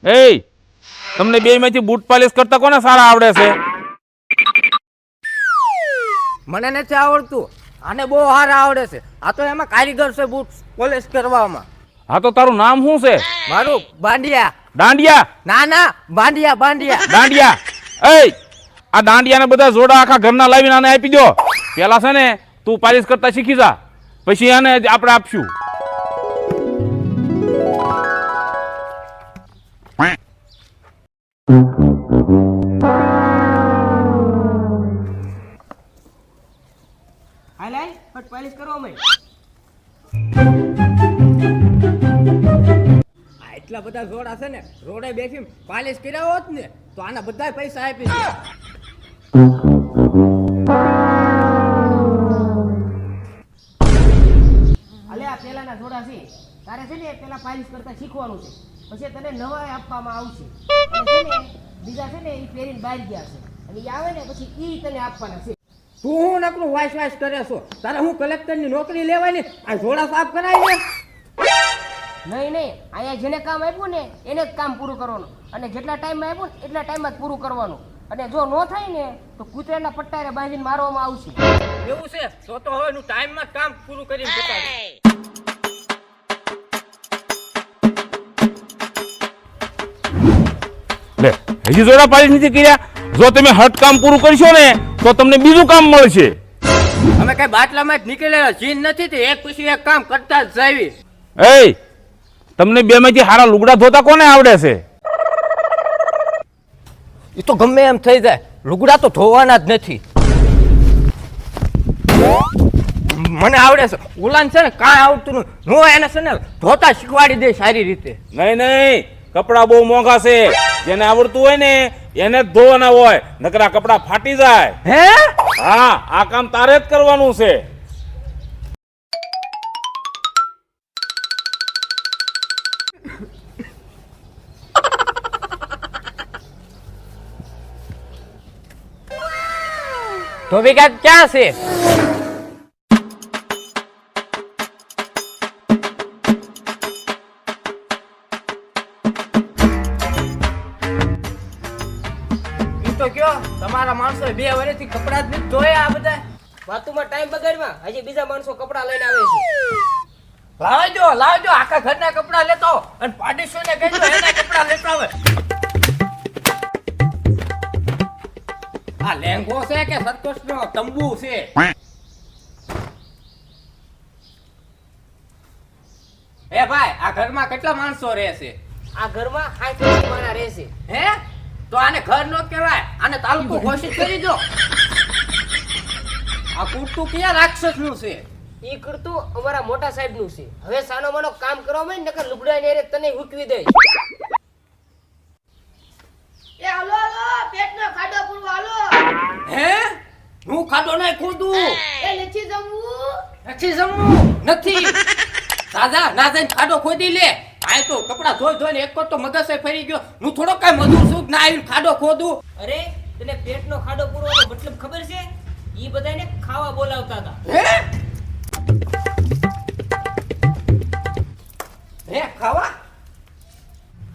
એ તમને બે માંથી બૂટ પાલિશ કરતા કોને સારા આવડે છે? મને નથી આવડતું, આને બહુ સારા આવડે છે. આ તો એમાં કારીગર છે બૂટ પોલિશ કરવામાં. હા તો તારું નામ શું છે? મારું બાંડિયા. દાંડિયા? ના બાંડિયા દાંડિયા. એ આ દાંડિયાને બધા જોડા આખા ઘરના લાવીને આને આપી દો. પેલા છે ને તું પાલિશ કરતા શીખી જા, પછી આને આપણે આપશું. પાલિશ કરો અમે. એટલા બધા જોડા છે ને, રોડે બેસી પાલિશ કર્યા હોત ને તો આના બધા પૈસા આપી દે. અલે આ પેલાના જોડા છે, તારે છે ને પેલા પાલિશ કરતા શીખવાનું છે, પછી તને નવા આપવામાં આવશે. અને છે ને બીજા છે ને એ પહેરીને બહાર ગયા છે, અને એ આવે ને પછી ઈ તને આપવાના છે. તું હું નકરું વાઇસ કરે છો? તારે હું કલેક્ટરની નોકરી લેવાની? આ જોડા સાફ કરાવી ને. નહીં અહીંયા જેને કામ આપ્યું ને એને જ કામ પૂરું કરવાનું, અને જેટલા ટાઈમમાં આપ્યું ને એટલા ટાઈમમાં જ પૂરું કરવાનું. અને જો ન થાય ને તો કૂતરાના પટ્ટારે બાંધીને મારવામાં આવશે. એવું છે તો હવે હું ટાઈમમાં કામ પૂરું કરીને બતાવું. લે હજી જોડા પાલિશ નથી કર્યા? જો તમે હટ કામ પૂરું કરશો ને તો તમને બીજું કામ મળશે. અમે કઈ બાટલામાં જ નીકળેલા જીન નથી તે એક પછી એક કામ કરતા જ જાવી. એ તમને બે માંથી હારા લુગડા ધોતા કોને આવડે છે? એ તો ગમે એમ થઈ જાય, લુગડા તો ધોવાના જ નથી. મને આવડે છે, ઉલાન છે ને કાંઈ આવડતું નો એને છે ને ધોતા શીખવાડી દે સારી રીતે. નહીં કપડા બહુ મોંઘા છે, જેને આવડતું હોય ને એને જ ધોવાના હોય, નકરા કપડા ફાટી જાય. હે? હા, આ કામ તારે જ કરવાનું છે. ધોબીકા ક્યાં છે? તો કયો તમારા માણસો 2 વર્ષથી કપડા જ નથી ધોયા? આ બધા વાતુમાં ટાઈમ બગાડવા હજી બીજા માણસો કપડા લઈને આવે છે. લાવજો આખા ઘરના કપડા લેતો અને પાડીશોને કહેજો એના કપડા લેતા આવે. આ લેંગો છે કે સર્કસનો તંબુ છે? એ ભાઈ આ ઘરમાં કેટલા માણસો રહે છે? આ ઘરમાં 60 માણસ રહે છે. હે? તો આને ઘર નો કહેવાય, આને તાલુકો ઘોષિત કરી દો. આ કુર્તું ક્યાં રાક્ષસ નું છે? ઈ કરતું અમારા મોટા સાહેબ નું છે. હવે સાનો માનો કામ કરવા માં નકર લુગડા ને તને હુકવી દે. એ હાલો પેટનો ખાડો પૂરવા હાલો. હે? હું ખાડો નહીં ખોદું. એ નથી જમવું નથી. દાદા ના જઈને ખાડો ખોદી લે. આ તો કપડા ધોઈને એક તો મગજ ફરી ગયો. હું થોડો કઈ મજૂર છું ના આવીને ખાડો ખોદું. અરે તને પેટનો ખાડો પૂરવાનો મતલબ ખબર છે? ઈ બધાને ખાવા બોલાવતા હતા. હે ખાવા?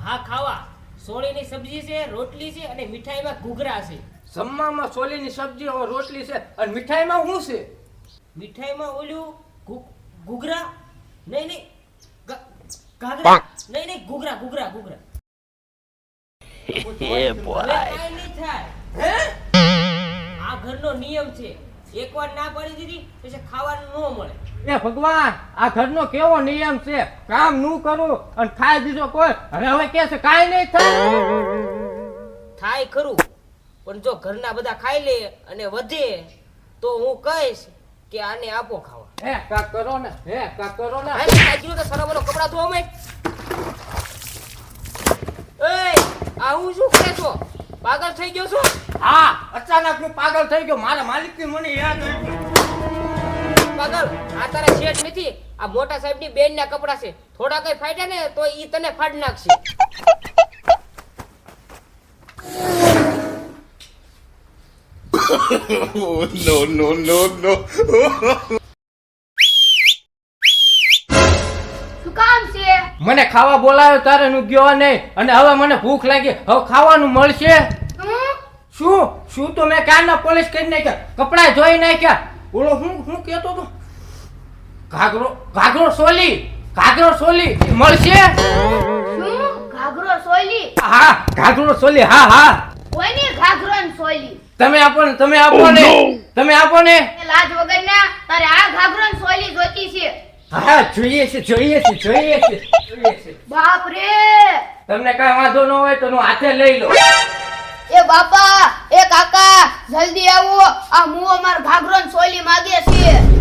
હા ખાવા. સોળીની સબ્જી છે, રોટલી છે અને મીઠાઈમાં ઘૂઘરા છે. જમવામાં સોલીની સબ્જી રોટલી છે અને મીઠાઈમાં શું છે? મીઠાઈમાં ઓલું ઘૂઘરા નહીં ઘાઘરા નહીં ઘૂઘરા એ બોય નહીં થાય. હે? આ ઘરનો નિયમ છે, એકવાર ના પાડી દીધી પછી ખાવાનું ન મળે. એ ભગવાન આ ઘરનો કેવો નિયમ છે? કામ નું કરું અને ખાઈ દીધો કોઈ. હવે કે છે કાઈ નહીં થાય ખરું, પણ જો ઘરના બધા ખાઈ લે અને વધે તો હું કહીશ કે આને આપો ખાવા. હે કાક કરો ને. હા કાજ્યું તો સરાબરો કપડા ધોવા માંડ. એ આ હું શું કરે છો? પાગલ થઈ ગયો છો? હા અચાનક હું પાગલ થઈ ગયો. મારા માલિકની મને યાદ નથી. પાગલ આ તારા શેઠ નથી, આ મોટા સાહેબની બેનના કપડા છે. થોડા કઈ ફાટ્યા ને તો ઈ તને ફાડ નાખશે. no. શું કામ છે? મને ખાવા બોલાવ્યો તારે હું ગયો નહીં અને હવે મને ભૂખ લાગી હવે ખાવાનું મળશે શું તો મેં કારના પોલીસ કરી નાખ્યા કપડા ધોઈ નાખ્યા ઓલો હું કહેતો તો ઘાઘરો સોલી મળશે શું ઘાઘરો સોયલી હા ઘાઘરો સોલી હા કોઈની ઘાઘરો ને સોયલી તમે આપો ને એ લાજ વગરના તારે આ ઘાઘરો ને સોયલી જોતી છે હા જોઈએ છે બાપ રે તમને કઈ વાંધો ન હોય તો હું હાથે લઈ લો એ બાપા એ કાકા જલ્દી આવો આ મુઓ માર ઘાઘરો ને સોયલી માંગે છે